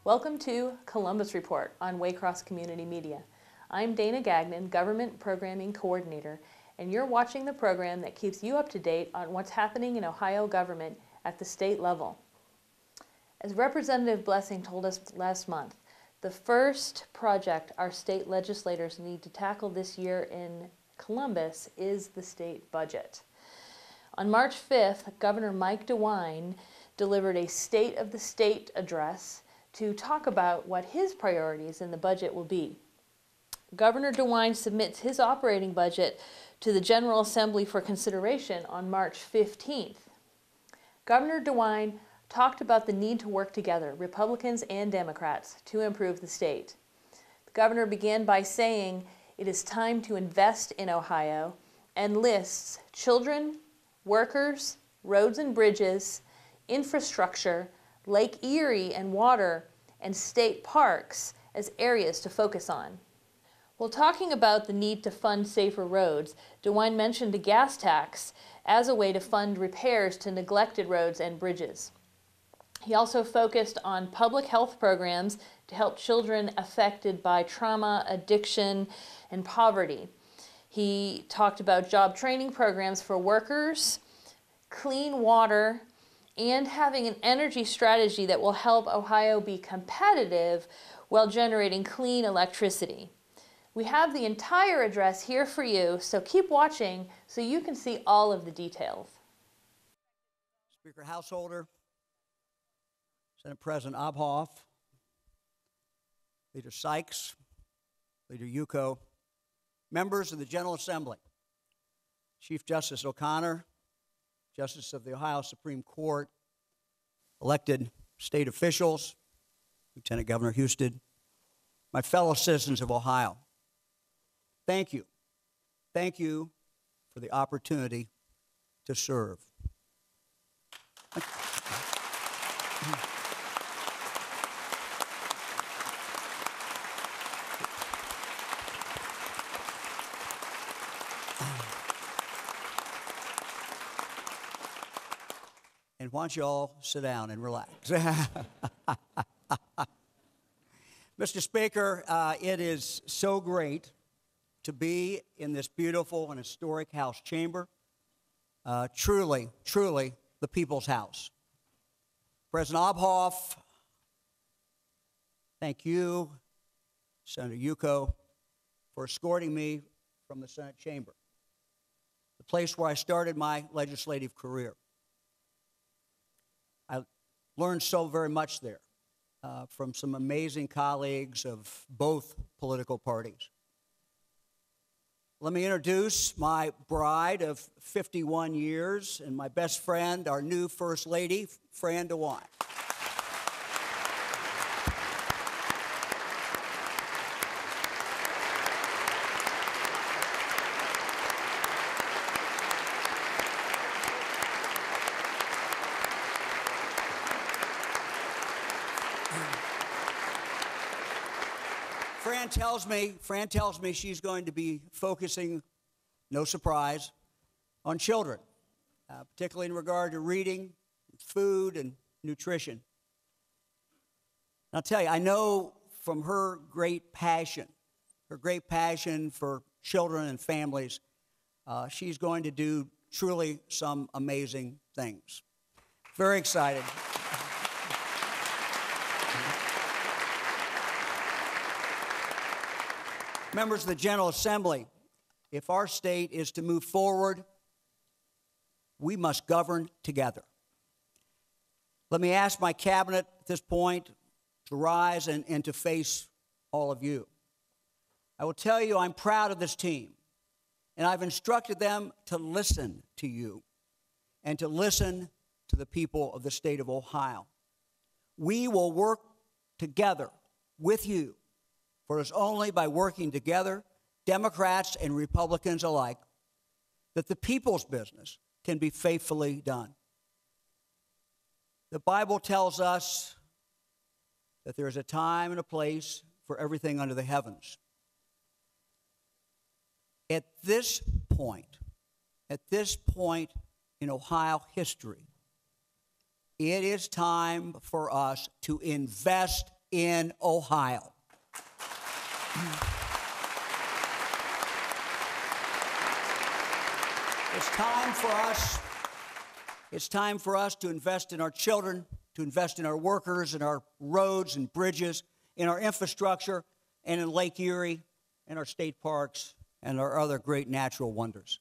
Welcome to Columbus Report on Waycross Community Media. I'm Dana Gagnon, Government Programming Coordinator, and you're watching the program that keeps you up to date on what's happening in Ohio government at the state level. As Representative Blessing told us last month, the first project our state legislators need to tackle this year in Columbus is the state budget. On March 5th, Governor Mike DeWine delivered a State of the State address to talk about what his priorities in the budget will be. Governor DeWine submits his operating budget to the General Assembly for consideration on March 15th. Governor DeWine talked about the need to work together, Republicans and Democrats, to improve the state. The governor began by saying it is time to invest in Ohio and lists children, workers, roads and bridges, infrastructure, Lake Erie and water, and state parks as areas to focus on. While talking about the need to fund safer roads, DeWine mentioned a gas tax as a way to fund repairs to neglected roads and bridges. He also focused on public health programs to help children affected by trauma, addiction, and poverty. He talked about job training programs for workers, clean water, and having an energy strategy that will help Ohio be competitive while generating clean electricity. We have the entire address here for you, so keep watching so you can see all of the details. Speaker Householder, Senate President Obhoff, Leader Sykes, Leader Yuko, members of the General Assembly, Chief Justice O'Connor, Justice of the Ohio Supreme Court, elected state officials, Lieutenant Governor Husted, my fellow citizens of Ohio, thank you. Thank you for the opportunity to serve. And why don't you all sit down and relax? Mr. Speaker, it is so great to be in this beautiful and historic House chamber. Truly, truly the people's house. President Obhoff, thank you, Senator Yuko, for escorting me from the Senate chamber, the place where I started my legislative career. I learned so very much there from some amazing colleagues of both political parties. Let me introduce my bride of 51 years and my best friend, our new First Lady, Fran DeWine. Fran tells me she's going to be focusing, no surprise, on children, particularly in regard to reading, food, and nutrition. And I'll tell you, I know from her great passion for children and families, she's going to do truly some amazing things. Very excited. Members of the General Assembly, if our state is to move forward, we must govern together. Let me ask my cabinet at this point to rise and to face all of you. I will tell you I'm proud of this team, and I've instructed them to listen to you and to listen to the people of the state of Ohio. We will work together with you. For it's only by working together, Democrats and Republicans alike, that the people's business can be faithfully done. The Bible tells us that there is a time and a place for everything under the heavens. At this point in Ohio history, it is time for us to invest in Ohio. It's time for us to invest in our children, to invest in our workers, in our roads and bridges, in our infrastructure, and in Lake Erie, and our state parks, and our other great natural wonders.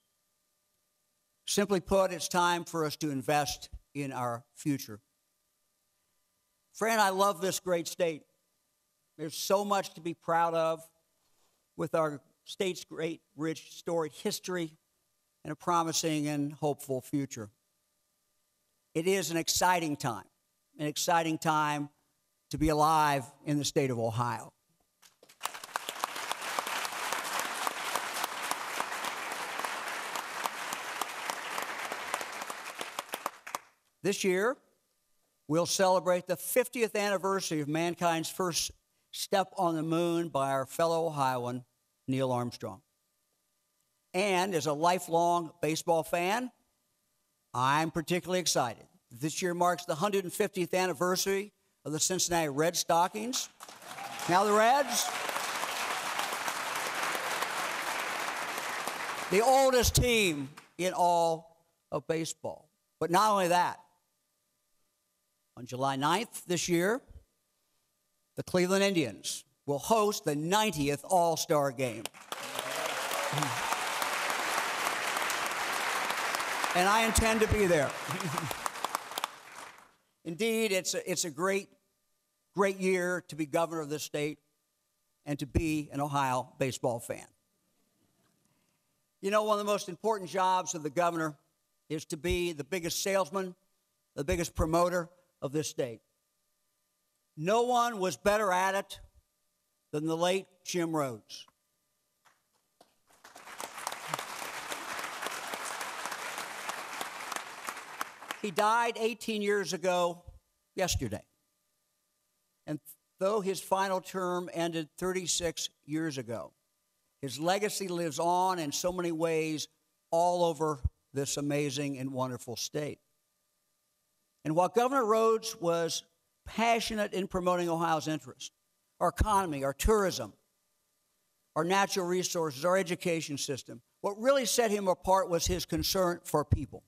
Simply put, it's time for us to invest in our future. Friend, I love this great state. There's so much to be proud of with our state's great, rich, storied history and a promising and hopeful future. It is an exciting time to be alive in the state of Ohio. This year, we'll celebrate the 50th anniversary of mankind's first step on the moon by our fellow Ohioan, Neil Armstrong. And as a lifelong baseball fan, I'm particularly excited. This year marks the 150th anniversary of the Cincinnati Red Stockings. Now the Reds, the oldest team in all of baseball. But not only that, on July 9th this year, the Cleveland Indians will host the 90th All-Star Game. And I intend to be there. Indeed, it's a great year to be governor of this state and to be an Ohio baseball fan. You know, one of the most important jobs of the governor is to be the biggest salesman, the biggest promoter of this state. No one was better at it than the late Jim Rhodes. He died 18 years ago yesterday. And though his final term ended 36 years ago, his legacy lives on in so many ways all over this amazing and wonderful state. And while Governor Rhodes was passionate in promoting Ohio's interests, our economy, our tourism, our natural resources, our education system, what really set him apart was his concern for people,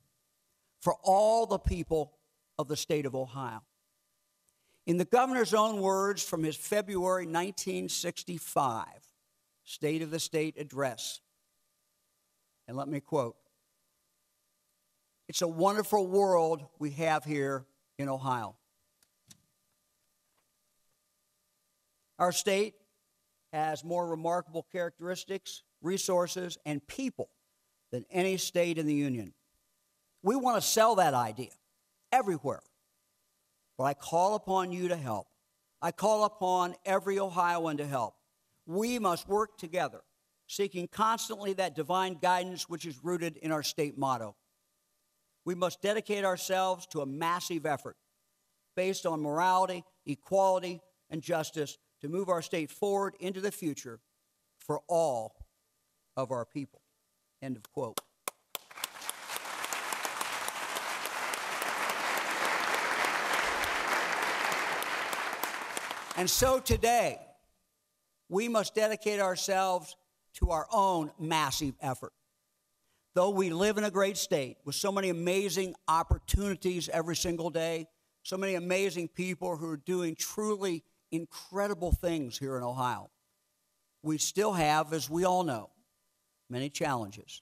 for all the people of the state of Ohio. In the governor's own words from his February 1965 State of the State address, and let me quote, "It's a wonderful world we have here in Ohio. Our state has more remarkable characteristics, resources, and people than any state in the union. We want to sell that idea everywhere. But I call upon you to help. I call upon every Ohioan to help. We must work together, seeking constantly that divine guidance which is rooted in our state motto. We must dedicate ourselves to a massive effort based on morality, equality, and justice to move our state forward into the future for all of our people." End of quote. And so today, we must dedicate ourselves to our own massive effort. Though we live in a great state with so many amazing opportunities every single day, so many amazing people who are doing truly incredible things here in Ohio, we still have, as we all know, many challenges,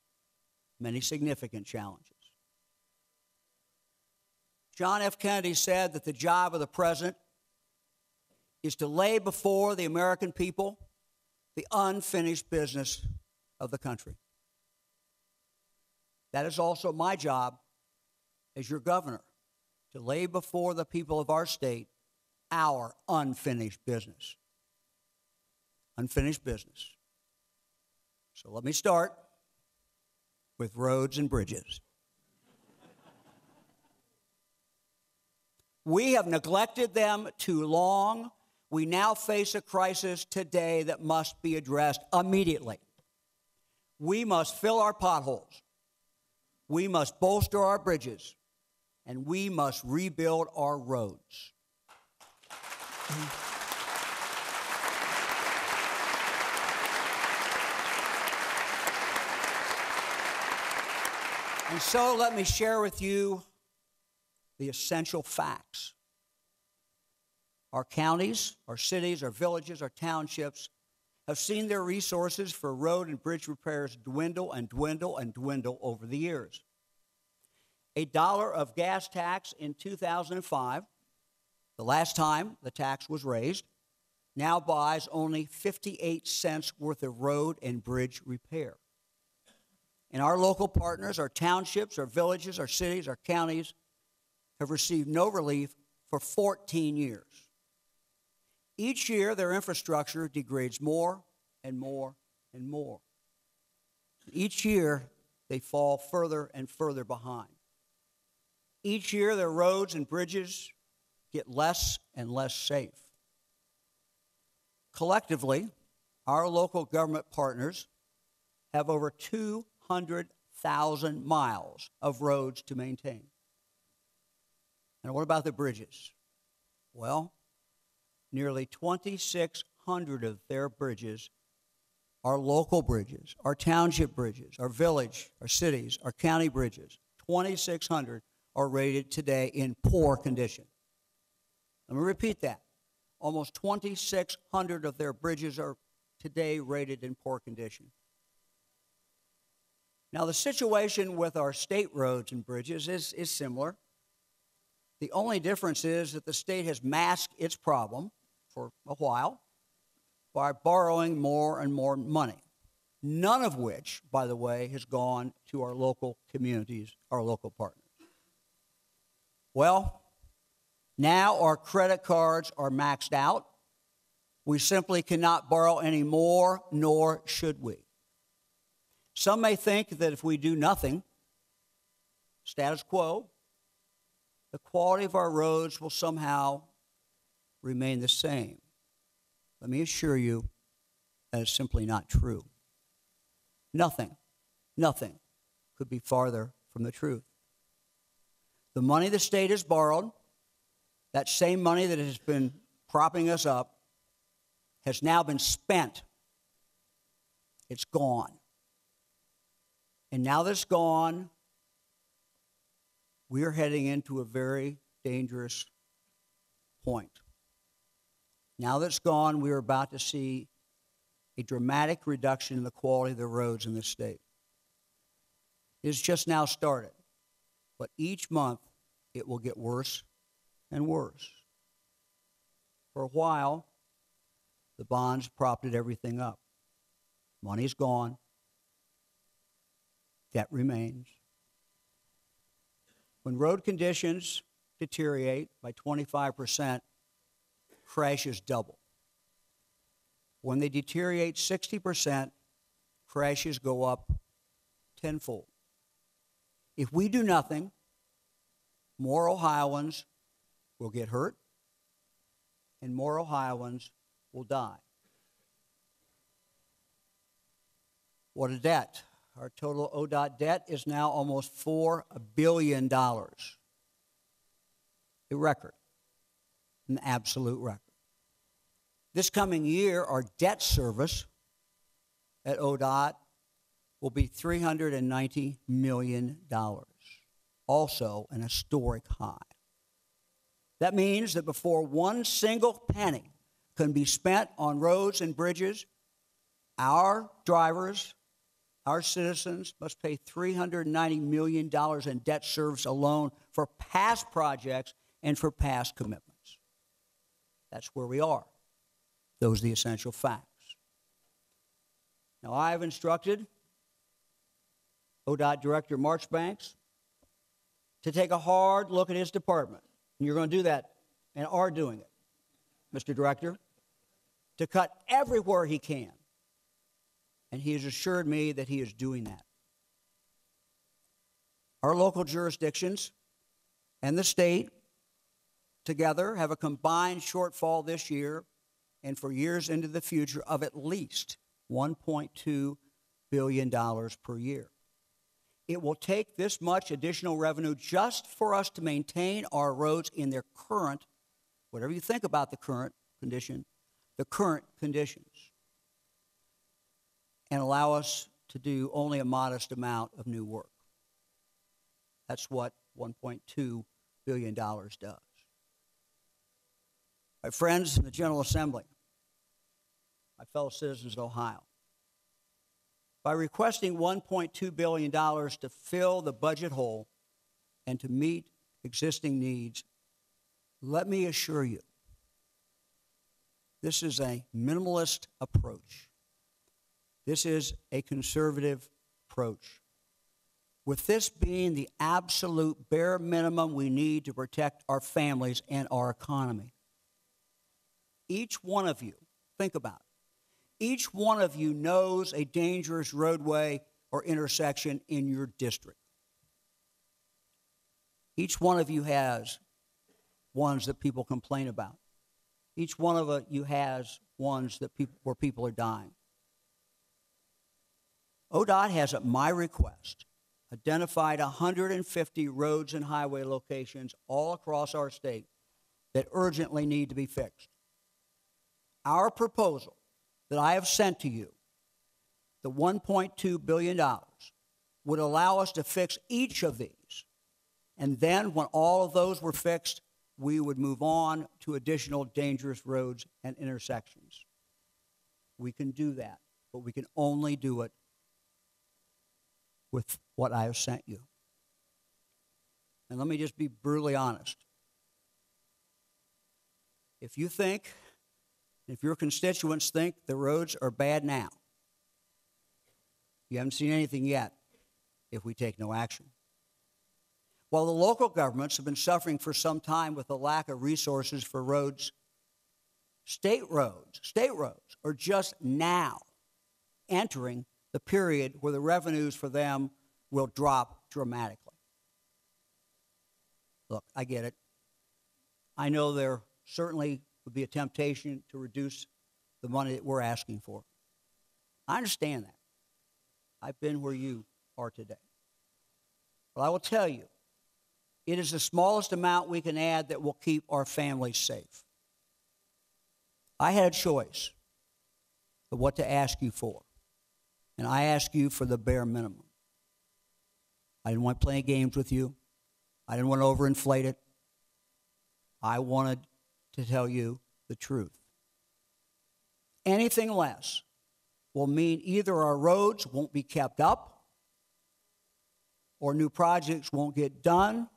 many significant challenges. John F. Kennedy said that the job of the president is to lay before the American people the unfinished business of the country. That is also my job as your governor, to lay before the people of our state our unfinished business. Unfinished business. So let me start with roads and bridges. We have neglected them too long. We now face a crisis today that must be addressed immediately. We must fill our potholes. We must bolster our bridges. And we must rebuild our roads. And so let me share with you the essential facts. Our counties, our cities, our villages, our townships have seen their resources for road and bridge repairs dwindle and dwindle and dwindle over the years. $1 of gas tax in 2005, the last time the tax was raised, now buys only 58 cents worth of road and bridge repair. And our local partners, our townships, our villages, our cities, our counties have received no relief for 14 years. Each year, their infrastructure degrades more and more and more. Each year, they fall further and further behind. Each year, their roads and bridges get less and less safe. Collectively, our local government partners have over 200,000 miles of roads to maintain. And what about the bridges? Well, nearly 2,600 of their bridges are local bridges, our township bridges, our village, our cities, our county bridges. 2,600 are rated today in poor condition. Let me repeat that. Almost 2,600 of their bridges are today rated in poor condition. Now, the situation with our state roads and bridges is similar. The only difference is that the state has masked its problem for a while by borrowing more and more money, none of which, by the way, has gone to our local communities, our local partners. Well, now our credit cards are maxed out. We simply cannot borrow any more, nor should we. Some may think that if we do nothing, status quo, the quality of our roads will somehow remain the same. Let me assure you that is simply not true. Nothing could be farther from the truth. The money the state has borrowed, that same money that has been propping us up, has now been spent. It's gone. And now that it's gone, we are heading into a very dangerous point. Now that it's gone, we are about to see a dramatic reduction in the quality of the roads in this state. It has just now started, but each month it will get worse and worse. For a while, the bonds propped everything up. Money's gone. Debt remains. When road conditions deteriorate by 25%, crashes double. When they deteriorate 60%, crashes go up tenfold. If we do nothing, more Ohioans will get hurt, and more Ohioans will die. What a debt. Our total ODOT debt is now almost $4 billion. A record, an absolute record. This coming year, our debt service at ODOT will be $390 million, also an historic high. That means that before one single penny can be spent on roads and bridges, our drivers, our citizens must pay $390 million in debt service alone for past projects and for past commitments. That's where we are. Those are the essential facts. Now, I have instructed ODOT Director Marchbanks to take a hard look at his department. And you're going to do that, and are doing it, Mr. Director, to cut everywhere he can. And he has assured me that he is doing that. Our local jurisdictions and the state together have a combined shortfall this year and for years into the future of at least $1.2 billion per year. It will take this much additional revenue just for us to maintain our roads in their current, whatever you think about the current condition, the current conditions, and allow us to do only a modest amount of new work. That's what $1.2 billion does. My friends in the General Assembly, my fellow citizens of Ohio, by requesting $1.2 billion to fill the budget hole and to meet existing needs, let me assure you, this is a minimalist approach. This is a conservative approach. With this being the absolute bare minimum we need to protect our families and our economy. Each one of you, think about it, each one of you knows a dangerous roadway or intersection in your district. Each one of you has ones that people complain about. Each one of you has ones that where people are dying. ODOT has, at my request, identified 150 roads and highway locations all across our state that urgently need to be fixed. Our proposal that I have sent to you, the $1.2 billion, would allow us to fix each of these. And then when all of those were fixed, we would move on to additional dangerous roads and intersections. We can do that, but we can only do it with what I have sent you. And let me just be brutally honest. If you think, if your constituents think the roads are bad now, you haven't seen anything yet if we take no action. While the local governments have been suffering for some time with the lack of resources for roads, state roads are just now entering the period where the revenues for them will drop dramatically. Look, I get it. I know there certainly would be a temptation to reduce the money that we're asking for. I understand that. I've been where you are today. But I will tell you, it is the smallest amount we can add that will keep our families safe. I had a choice of what to ask you for, and I asked you for the bare minimum. I didn't want to play games with you. I didn't want to overinflate it. I wanted to tell you the truth. Anything less will mean either our roads won't be kept up, or new projects won't get done,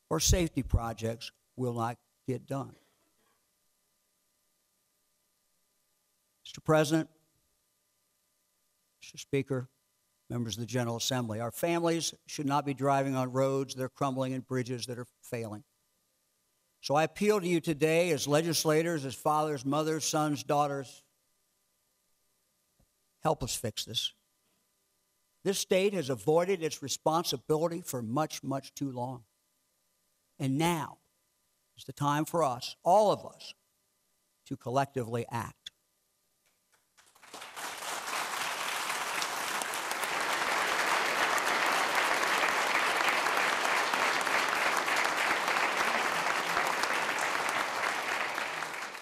or safety projects will not get done. Mr. President, Mr. Speaker, members of the General Assembly, our families should not be driving on roads that are crumbling and bridges that are failing. So I appeal to you today as legislators, as fathers, mothers, sons, daughters, help us fix this. This state has avoided its responsibility for much, much too long. And now is the time for us, all of us, to collectively act.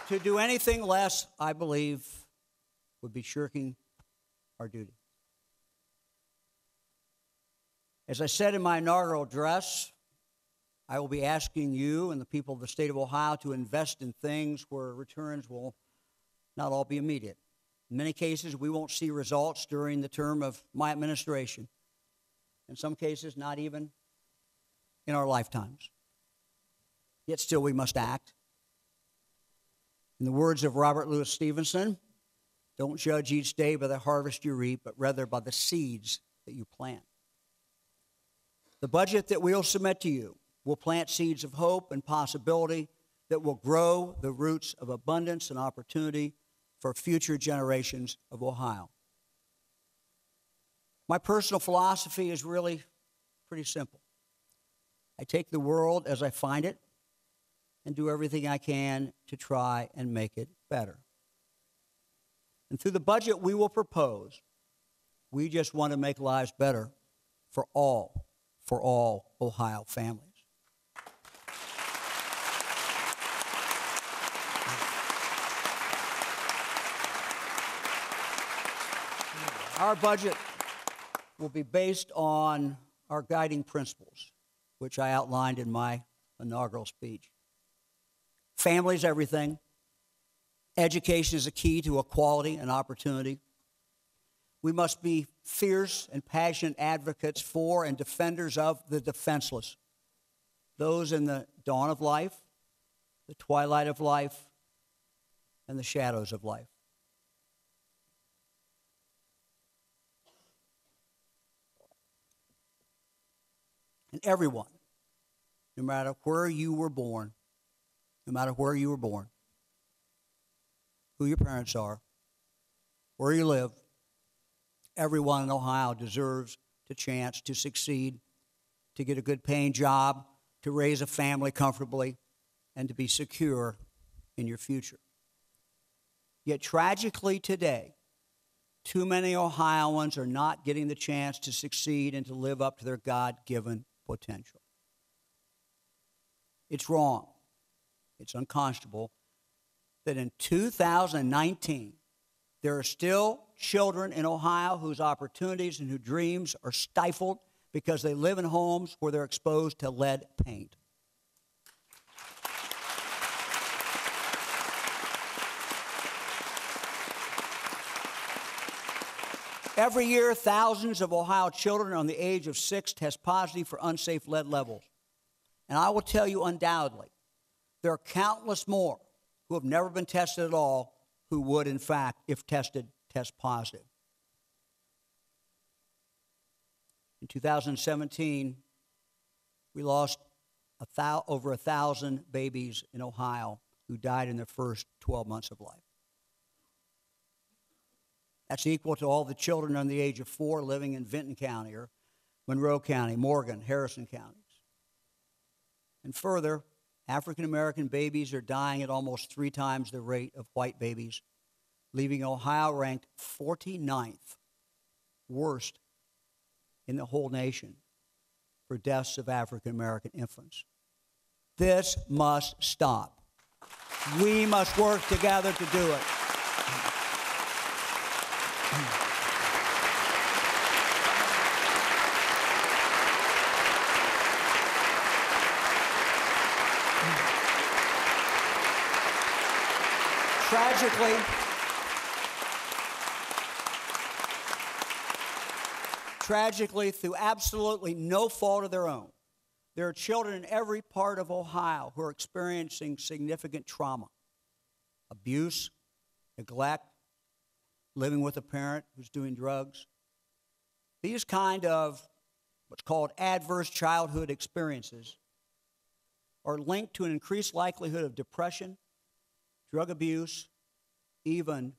To do anything less, I believe, would be shirking our duty. As I said in my inaugural address, I will be asking you and the people of the state of Ohio to invest in things where returns will not all be immediate. In many cases, we won't see results during the term of my administration. In some cases, not even in our lifetimes. Yet still we must act. In the words of Robert Louis Stevenson, don't judge each day by the harvest you reap, but rather by the seeds that you plant. The budget that we'll submit to you will plant seeds of hope and possibility that will grow the roots of abundance and opportunity for future generations of Ohio. My personal philosophy is really pretty simple. I take the world as I find it and do everything I can to try and make it better. And through the budget we will propose, we just want to make lives better for all Ohio families. Our budget will be based on our guiding principles. which I outlined in my inaugural speech. Family is everything. Education is a key to equality and opportunity. We must be fierce and passionate advocates for and defenders of the defenseless, those in the dawn of life, the twilight of life, and the shadows of life. And everyone, no matter where you were born, no matter where you were born, who your parents are, where you live, everyone in Ohio deserves the chance to succeed, to get a good paying job, to raise a family comfortably, and to be secure in your future. Yet tragically today, too many Ohioans are not getting the chance to succeed and to live up to their God-given potential. It's wrong. It's unconscionable that in 2019, there are still children in Ohio whose opportunities and whose dreams are stifled because they live in homes where they're exposed to lead paint. Every year, thousands of Ohio children on the age of 6 test positive for unsafe lead levels. And I will tell you undoubtedly, there are countless more who have never been tested at all who would, in fact, if tested, test positive. In 2017, we lost over 1,000 babies in Ohio who died in their first 12 months of life. That's equal to all the children under the age of 4 living in Vinton County or Monroe County, Morgan, Harrison counties. And further, African American babies are dying at almost 3 times the rate of white babies, leaving Ohio ranked 49th worst in the whole nation for deaths of African American infants. This must stop. We must work together to do it. Tragically, through absolutely no fault of their own, there are children in every part of Ohio who are experiencing significant trauma, abuse, neglect, living with a parent who's doing drugs. These kind of what's called adverse childhood experiences are linked to an increased likelihood of depression, drug abuse, even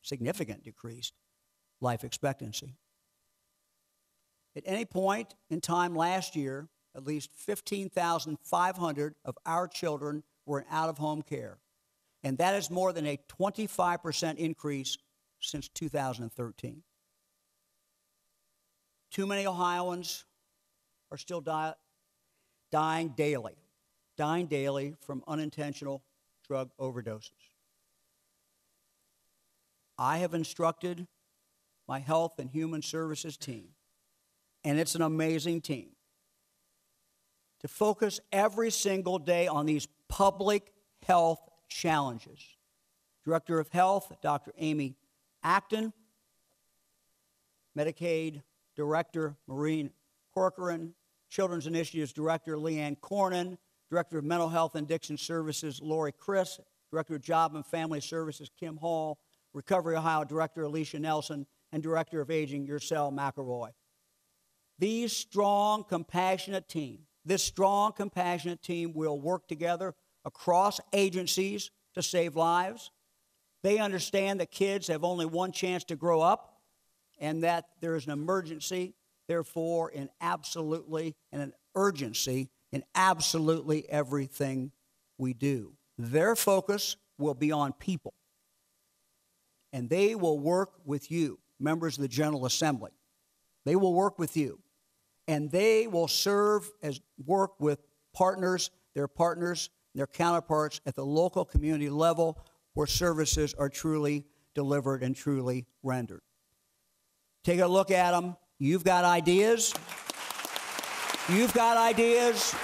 significant decreased life expectancy. At any point in time last year, at least 15,500 of our children were in out-of-home care. And that is more than a 25% increase since 2013. Too many Ohioans are still dying daily from unintentional drug overdoses. I have instructed my Health and Human Services team, and it's an amazing team, to focus every single day on these public health challenges. Director of Health, Dr. Amy Acton, Medicaid Director Maureen Corcoran, Children's Initiatives Director Leanne Cornyn, Director of Mental Health and Addiction Services Lori Chris, Director of Job and Family Services Kim Hall, Recovery Ohio Director Alicia Nelson, and Director of Aging Ursel McElroy. This strong, compassionate team will work together across agencies to save lives. They understand that kids have only one chance to grow up and that there is an emergency, therefore, an urgency in absolutely everything we do. Their focus will be on people, and they will work with you, members of the General Assembly. They will work with you, and they will work with their counterparts at the local community level where services are truly delivered and truly rendered. Take a look at them. You've got ideas. You've got ideas.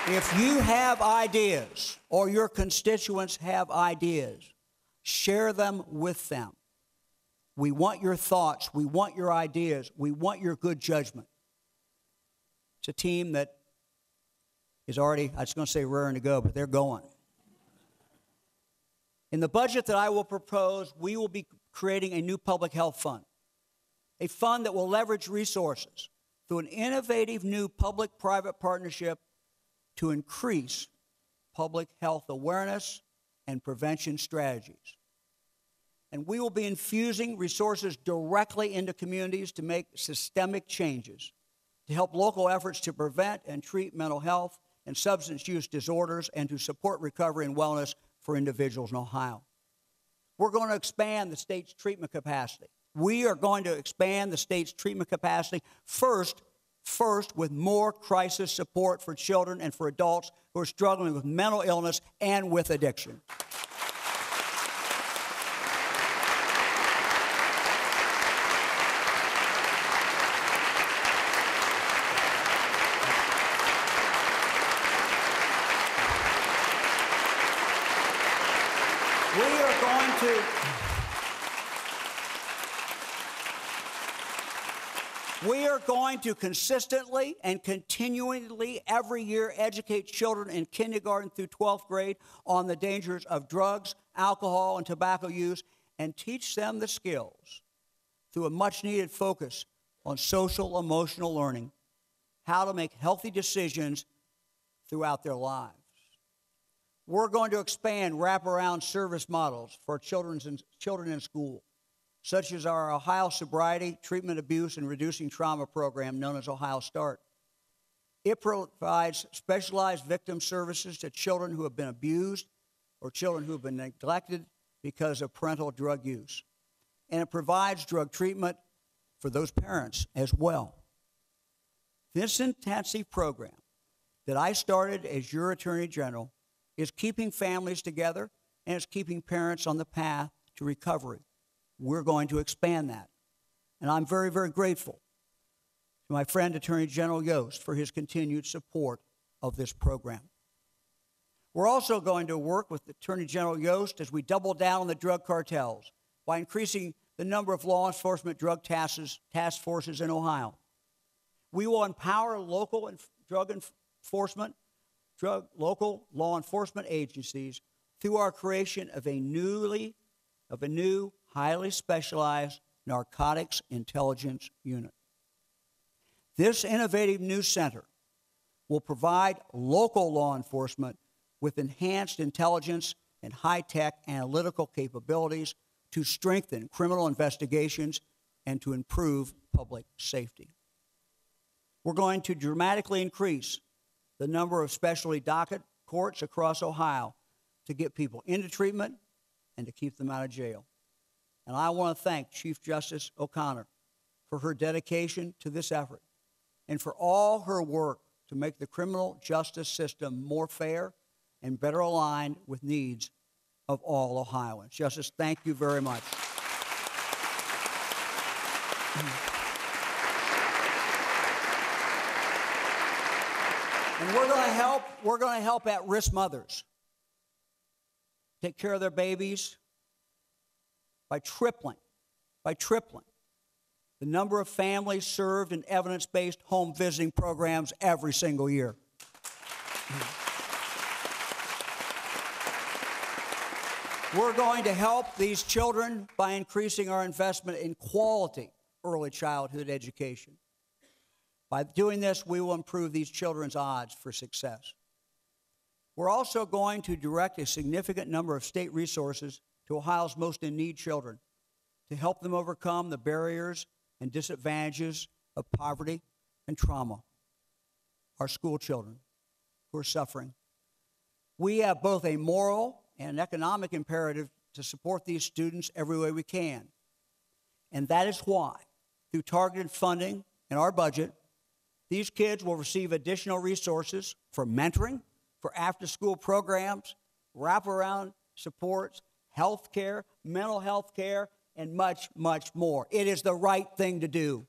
If you have ideas or your constituents have ideas, share them with them. We want your thoughts. We want your ideas. We want your good judgment. It's a team that is already, I was going to say raring to go, but they're going. In the budget that I will propose, we will be creating a new public health fund, a fund that will leverage resources through an innovative new public-private partnership to increase public health awareness and prevention strategies. And we will be infusing resources directly into communities to make systemic changes, to help local efforts to prevent and treat mental health and substance use disorders, and to support recovery and wellness for individuals in Ohio. We're going to expand the state's treatment capacity. We are going to expand the state's treatment capacity first with more crisis support for children and for adults who are struggling with mental illness and with addiction. We are going to consistently and continually every year educate children in kindergarten through 12th grade on the dangers of drugs, alcohol, and tobacco use, and teach them the skills through a much-needed focus on social emotional learning, how to make healthy decisions throughout their lives. We're going to expand wraparound service models for children in school, such as our Ohio Sobriety, Treatment, Abuse, and Reducing Trauma program known as Ohio START. It provides specialized victim services to children who have been abused or children who have been neglected because of parental drug use. And it provides drug treatment for those parents as well. This intensive program that I started as your Attorney General is keeping families together and is keeping parents on the path to recovery. We're going to expand that. And I'm very, very grateful to my friend Attorney General Yost for his continued support of this program. We're also going to work with Attorney General Yost as we double down on the drug cartels by increasing the number of law enforcement drug task forces in Ohio. We will empower local law enforcement agencies through our creation of a new, highly specialized narcotics intelligence unit. This innovative new center will provide local law enforcement with enhanced intelligence and high-tech analytical capabilities to strengthen criminal investigations and to improve public safety. We're going to dramatically increase the number of specialty docket courts across Ohio to get people into treatment and to keep them out of jail. And I want to thank Chief Justice O'Connor for her dedication to this effort and for all her work to make the criminal justice system more fair and better aligned with needs of all Ohioans. Justice, thank you very much. And we're going to help at-risk mothers take care of their babies by tripling the number of families served in evidence-based home visiting programs every single year. We're going to help these children by increasing our investment in quality early childhood education. By doing this, we will improve these children's odds for success. We're also going to direct a significant number of state resources to Ohio's most in need children to help them overcome the barriers and disadvantages of poverty and trauma. Our school children who are suffering. We have both a moral and an economic imperative to support these students every way we can. And that is why, through targeted funding in our budget, these kids will receive additional resources for mentoring, for after-school programs, wraparound supports, health care, mental health care, and much, much more. It is the right thing to do.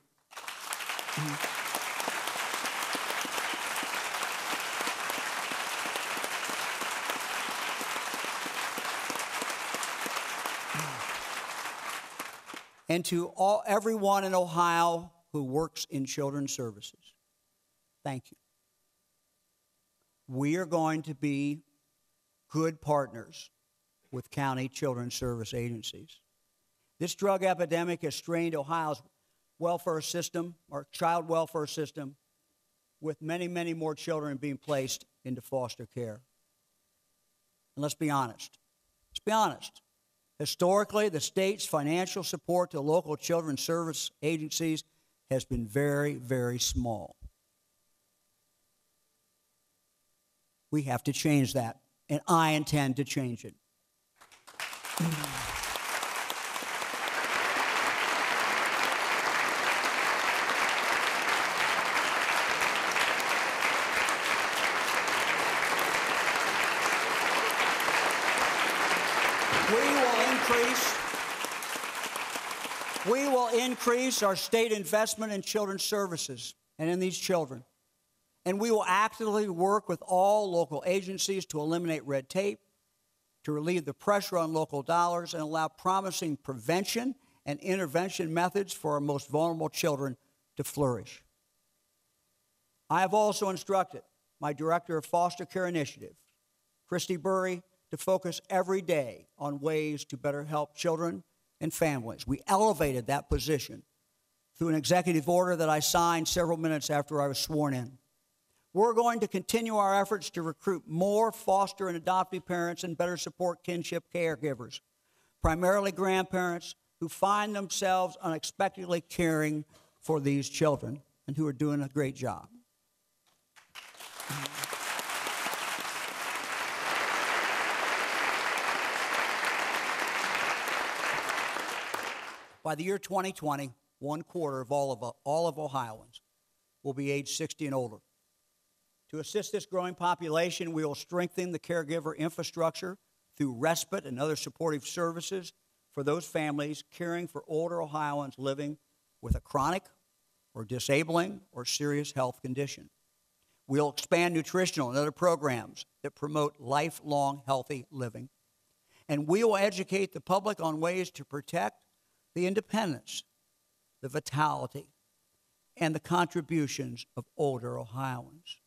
And to everyone in Ohio who works in children's services, thank you. We are going to be good partners with county children's service agencies. This drug epidemic has strained Ohio's welfare system, our child welfare system, with many, many more children being placed into foster care. And let's be honest. Let's be honest. Historically, the state's financial support to local children's service agencies has been very, very small. We have to change that, and I intend to change it. We will increase our state investment in children's services and in these children. And we will actively work with all local agencies to eliminate red tape, to relieve the pressure on local dollars, and allow promising prevention and intervention methods for our most vulnerable children to flourish. I have also instructed my Director of Foster Care Initiative, Christy Burry, to focus every day on ways to better help children and families. We elevated that position through an executive order that I signed several minutes after I was sworn in. We're going to continue our efforts to recruit more foster and adoptive parents and better support kinship caregivers, primarily grandparents who find themselves unexpectedly caring for these children and who are doing a great job. By the year 2020, 1/4 of all of Ohioans will be age 60 and older. To assist this growing population, we will strengthen the caregiver infrastructure through respite and other supportive services for those families caring for older Ohioans living with a chronic or disabling or serious health condition. We'll expand nutritional and other programs that promote lifelong healthy living. And we will educate the public on ways to protect the independence, the vitality, and the contributions of older Ohioans.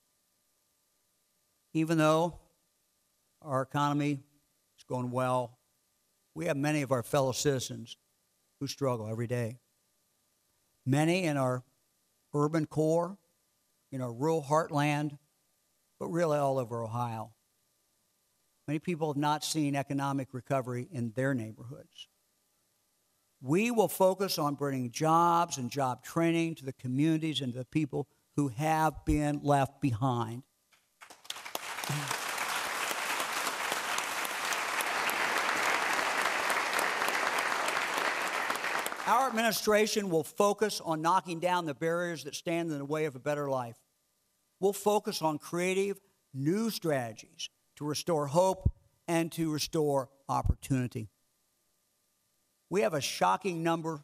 Even though our economy is going well, we have many of our fellow citizens who struggle every day. Many in our urban core, in our rural heartland, but really all over Ohio. Many people have not seen economic recovery in their neighborhoods. We will focus on bringing jobs and job training to the communities and to the people who have been left behind. Our administration will focus on knocking down the barriers that stand in the way of a better life. We'll focus on creative, new strategies to restore hope and to restore opportunity. We have a shocking number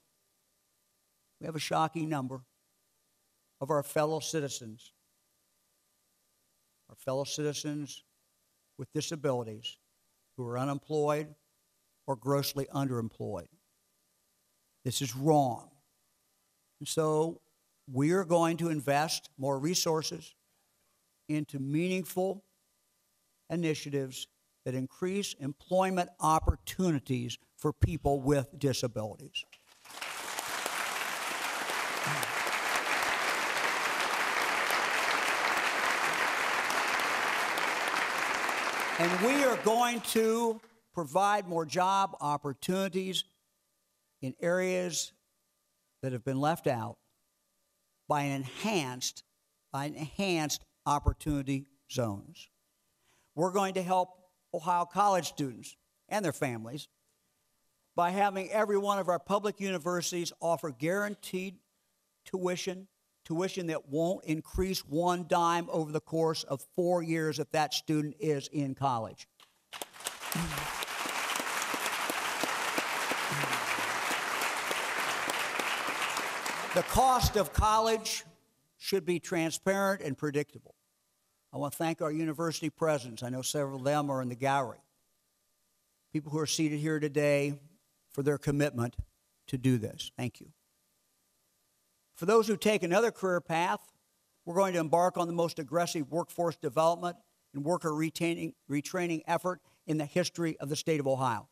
of our fellow citizens with disabilities who are unemployed or grossly underemployed. This is wrong. And so we are going to invest more resources into meaningful initiatives that increase employment opportunities for people with disabilities. And we are going to provide more job opportunities in areas that have been left out by enhanced opportunity zones. We're going to help Ohio college students and their families by having every one of our public universities offer guaranteed tuition that won't increase one dime over the course of 4 years if that student is in college. The cost of college should be transparent and predictable. I want to thank our university presidents. I know several of them are in the gallery. People who are seated here today for their commitment to do this. Thank you. For those who take another career path, we're going to embark on the most aggressive workforce development and worker retraining effort in the history of the state of Ohio.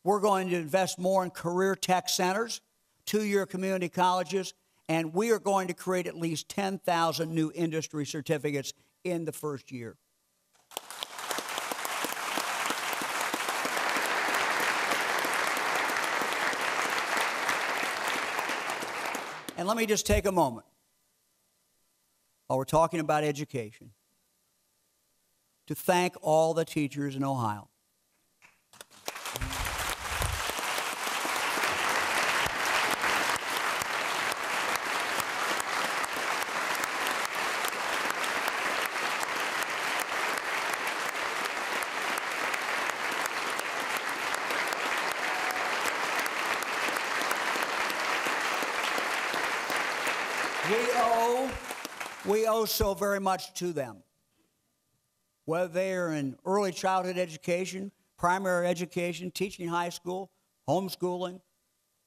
We're going to invest more in career tech centers, two-year community colleges, and we are going to create at least 10,000 new industry certificates in the first year. And let me just take a moment, while we're talking about education, to thank all the teachers in Ohio. We owe so very much to them. Whether they are in early childhood education, primary education, teaching high school, homeschooling,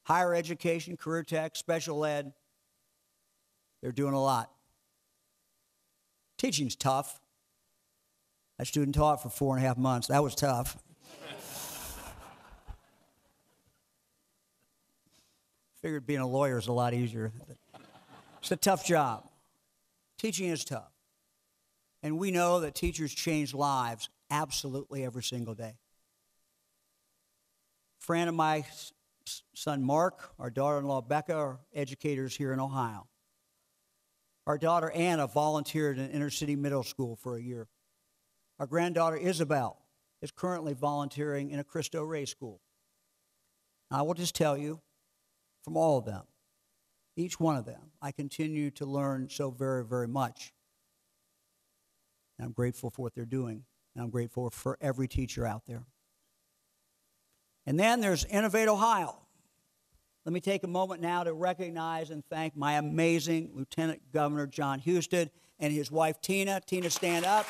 higher education, career tech, special ed, they're doing a lot. Teaching's tough. That student taught for 4.5 months. That was tough. Figured being a lawyer is a lot easier. It's a tough job. Teaching is tough. And we know that teachers change lives absolutely every single day. Fran and my son Mark, our daughter-in-law Becca, are educators here in Ohio. Our daughter Anna volunteered in inner city middle school for a year. Our granddaughter Isabel is currently volunteering in a Cristo Rey school. I will just tell you, from all of them, each one of them, I continue to learn so very, very much. And I'm grateful for what they're doing. And I'm grateful for every teacher out there. And then there's Innovate Ohio. Let me take a moment now to recognize and thank my amazing Lieutenant Governor John Husted and his wife Tina. Tina, stand up.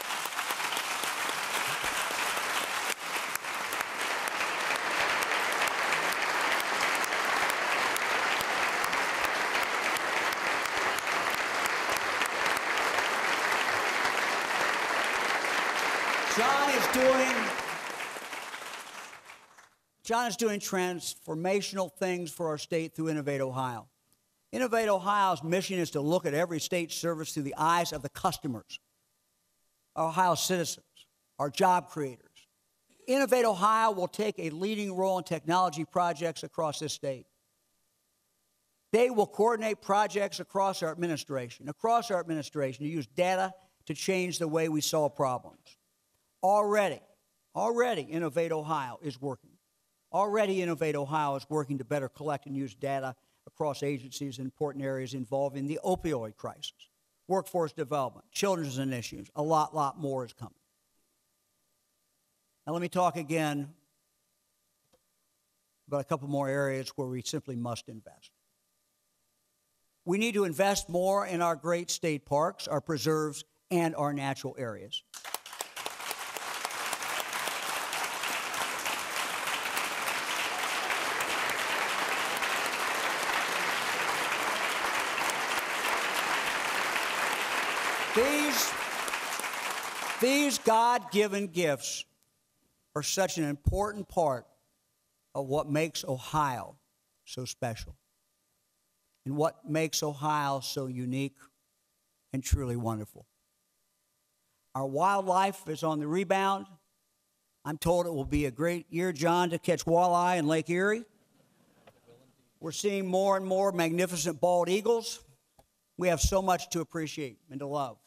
John is doing transformational things for our state through Innovate Ohio. Innovate Ohio's mission is to look at every state service through the eyes of the customers, our Ohio citizens, our job creators. Innovate Ohio will take a leading role in technology projects across this state. They will coordinate projects across our administration to use data to change the way we solve problems. Already, Innovate Ohio is working. Already, Innovate Ohio is working to better collect and use data across agencies in important areas involving the opioid crisis, workforce development, children's initiatives. A lot more is coming. Now, let me talk again about a couple more areas where we simply must invest. We need to invest more in our great state parks, our preserves, and our natural areas. These God-given gifts are such an important part of what makes Ohio so special and what makes Ohio so unique and truly wonderful. Our wildlife is on the rebound. I'm told it will be a great year, John, to catch walleye in Lake Erie. We're seeing more and more magnificent bald eagles. We have so much to appreciate and to love.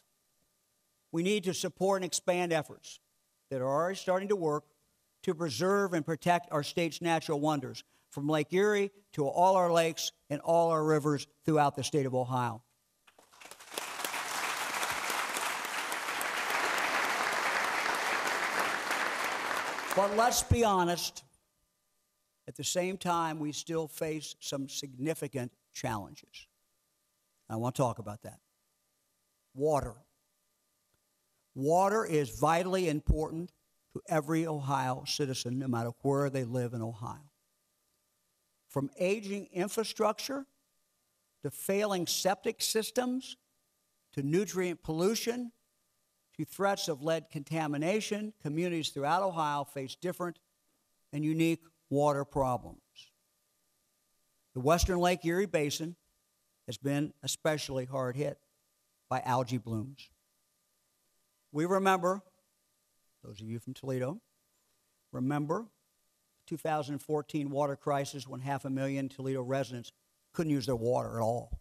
We need to support and expand efforts that are already starting to work to preserve and protect our state's natural wonders, from Lake Erie to all our lakes and all our rivers throughout the state of Ohio. But let's be honest, at the same time, we still face some significant challenges. I want to talk about that. Water. Water is vitally important to every Ohio citizen, no matter where they live in Ohio. From aging infrastructure to failing septic systems to nutrient pollution to threats of lead contamination, communities throughout Ohio face different and unique water problems. The western Lake Erie Basin has been especially hard hit by algae blooms. We remember, those of you from Toledo, remember the 2014 water crisis when 500,000 Toledo residents couldn't use their water at all.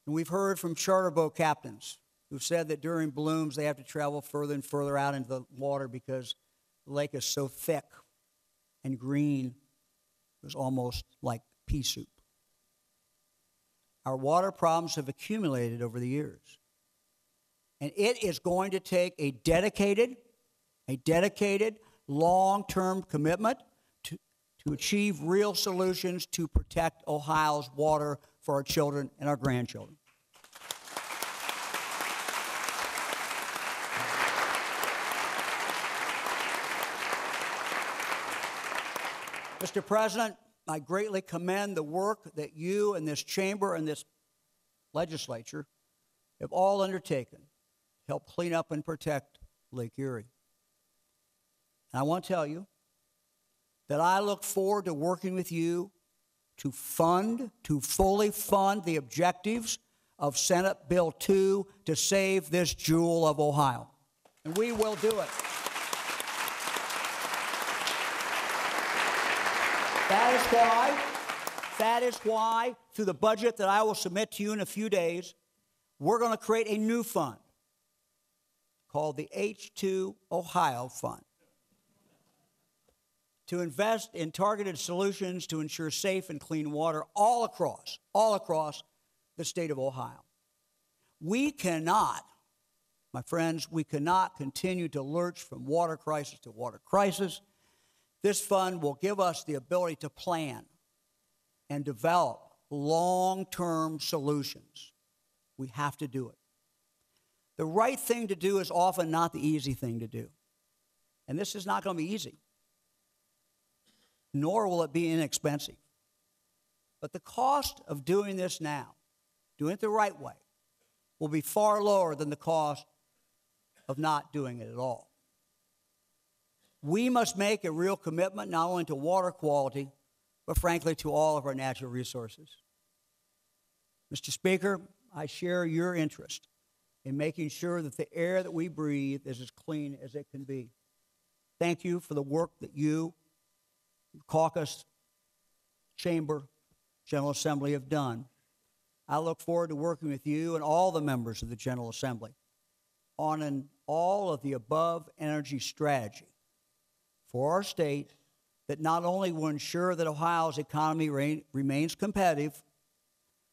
And we've heard from charter boat captains who've said that during blooms they have to travel further and further out into the water because the lake is so thick and green, it was almost like pea soup. Our water problems have accumulated over the years. And it is going to take a dedicated, long-term commitment to achieve real solutions to protect Ohio's water for our children and our grandchildren. Mr. President, I greatly commend the work that you and this chamber and this legislature have all undertaken to help clean up and protect Lake Erie. And I want to tell you that I look forward to working with you to fully fund the objectives of Senate Bill 2 to save this jewel of Ohio. And we will do it. That is why, through the budget that I will submit to you in a few days, we're going to create a new fund called the H2 Ohio Fund to invest in targeted solutions to ensure safe and clean water all across the state of Ohio. We cannot, my friends, we cannot continue to lurch from water crisis to water crisis. This fund will give us the ability to plan and develop long-term solutions. We have to do it. The right thing to do is often not the easy thing to do. And this is not going to be easy, nor will it be inexpensive. But the cost of doing this now, doing it the right way, will be far lower than the cost of not doing it at all. We must make a real commitment not only to water quality, but frankly to all of our natural resources. Mr. Speaker, I share your interest in making sure that the air that we breathe is as clean as it can be. Thank you for the work that you, caucus, chamber, General Assembly have done. I look forward to working with you and all the members of the General Assembly on an all of the above energy strategy for our state that not only will ensure that Ohio's economy remains competitive,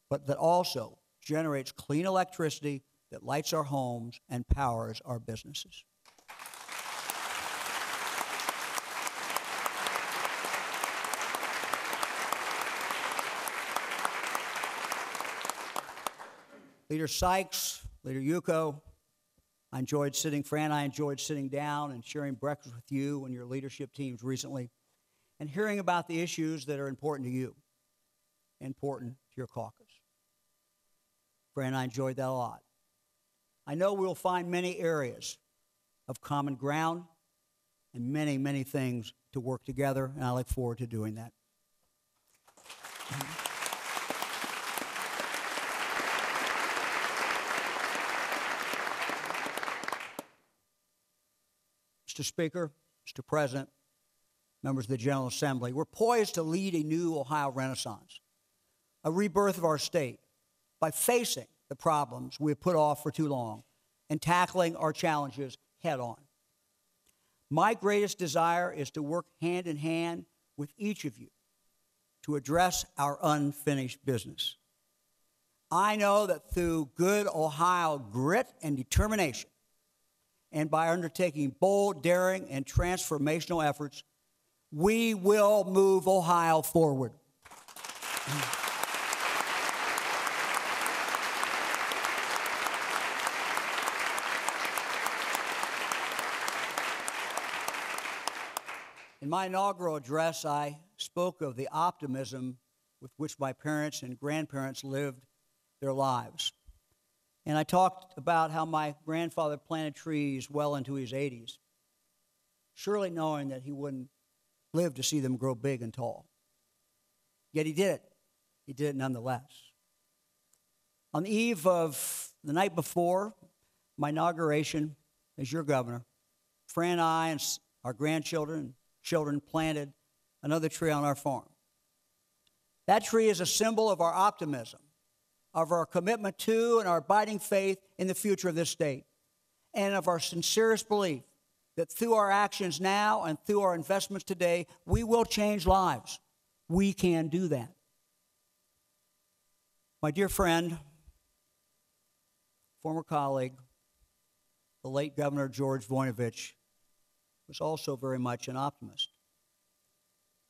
but that also generates clean electricity that lights our homes and powers our businesses. Leader Sykes, Leader Yuko, I enjoyed sitting down and sharing breakfast with you and your leadership teams recently and hearing about the issues that are important to you, important to your caucus. Fran and I enjoyed that a lot. I know we'll find many areas of common ground and many, many things to work together, and I look forward to doing that. Mr. Speaker, Mr. President, members of the General Assembly, we're poised to lead a new Ohio renaissance, a rebirth of our state by facing the problems we have put off for too long and tackling our challenges head on. My greatest desire is to work hand in hand with each of you to address our unfinished business. I know that through good Ohio grit and determination, and by undertaking bold, daring, and transformational efforts, we will move Ohio forward. In my inaugural address, I spoke of the optimism with which my parents and grandparents lived their lives. And I talked about how my grandfather planted trees well into his 80s, surely knowing that he wouldn't live to see them grow big and tall. Yet he did it. He did it nonetheless. On the eve of the night before my inauguration as your governor, Fran and I and our grandchildren and children planted another tree on our farm. That tree is a symbol of our optimism, of our commitment to and our abiding faith in the future of this state, and of our sincerest belief that through our actions now and through our investments today, we will change lives. We can do that. My dear friend, former colleague, the late Governor George Voinovich, was also very much an optimist.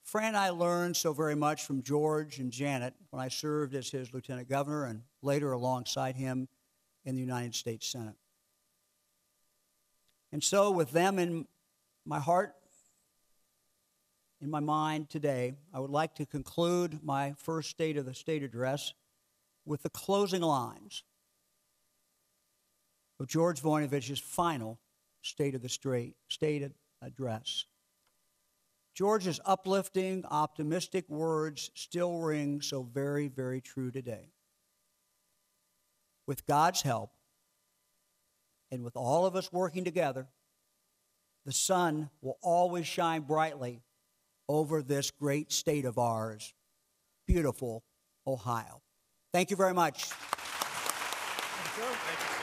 Fran and I learned so very much from George and Janet when I served as his lieutenant governor and later alongside him in the United States Senate. And so with them in my heart, in my mind today, I would like to conclude my first State of the State address with the closing lines of George Voinovich's final State of the State address. George's uplifting, optimistic words still ring so very, very true today. With God's help, and with all of us working together, the sun will always shine brightly over this great state of ours, beautiful Ohio. Thank you very much. Thank you.